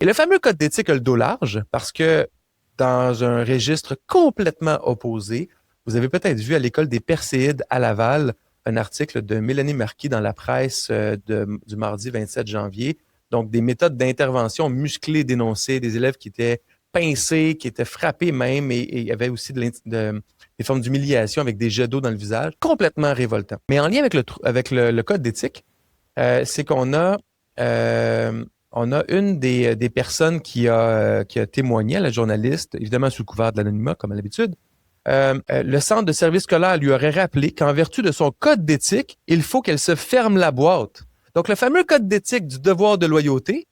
Et le fameux code d'éthique a le dos large parce que dans un registre complètement opposé, vous avez peut-être vu à l'école des Perséides à Laval un article de Mélanie Marquis dans la presse du mardi 27 janvier. Donc, des méthodes d'intervention musclées dénoncées, des élèves qui étaient pincés, qui étaient frappés même, et il y avait aussi des formes d'humiliation avec des jets d'eau dans le visage, complètement révoltant. Mais en lien avec le code d'éthique, c'est qu'on a une des personnes qui a témoigné à la journaliste, évidemment sous le couvert de l'anonymat, comme à l'habitude. Le centre de service scolaire lui aurait rappelé qu'en vertu de son code d'éthique, il faut qu'elle se ferme la boîte. Donc, le fameux code d'éthique du devoir de loyauté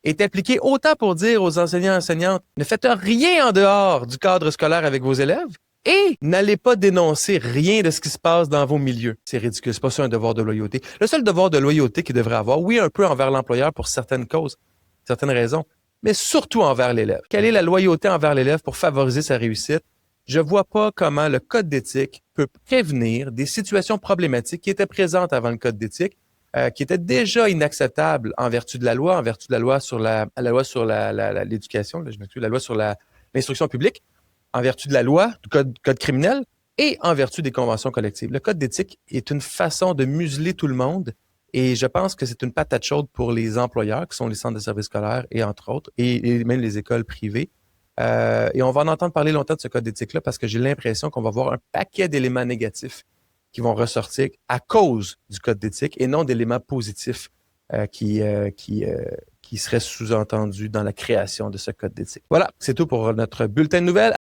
est appliqué autant pour dire aux enseignants et enseignantes ne faites rien en dehors du cadre scolaire avec vos élèves et n'allez pas dénoncer rien de ce qui se passe dans vos milieux. C'est ridicule, c'est pas ça un devoir de loyauté. Le seul devoir de loyauté qu'il devrait avoir, oui, un peu envers l'employeur pour certaines causes, certaines raisons, mais surtout envers l'élève. Quelle est la loyauté envers l'élève pour favoriser sa réussite? Je vois pas comment le code d'éthique peut prévenir des situations problématiques qui étaient présentes avant le code d'éthique, qui étaient déjà inacceptables en vertu de la loi, en vertu de la loi sur l'éducation, je m'excuse, la loi sur l'instruction publique, en vertu de la loi, du code criminel et en vertu des conventions collectives. Le code d'éthique est une façon de museler tout le monde et je pense que c'est une patate chaude pour les employeurs qui sont les centres de services scolaires et entre autres, et même les écoles privées. Et on va en entendre parler longtemps de ce code d'éthique-là parce que j'ai l'impression qu'on va voir un paquet d'éléments négatifs qui vont ressortir à cause du code d'éthique et non d'éléments positifs qui seraient sous-entendus dans la création de ce code d'éthique. Voilà, c'est tout pour notre bulletin de nouvelles.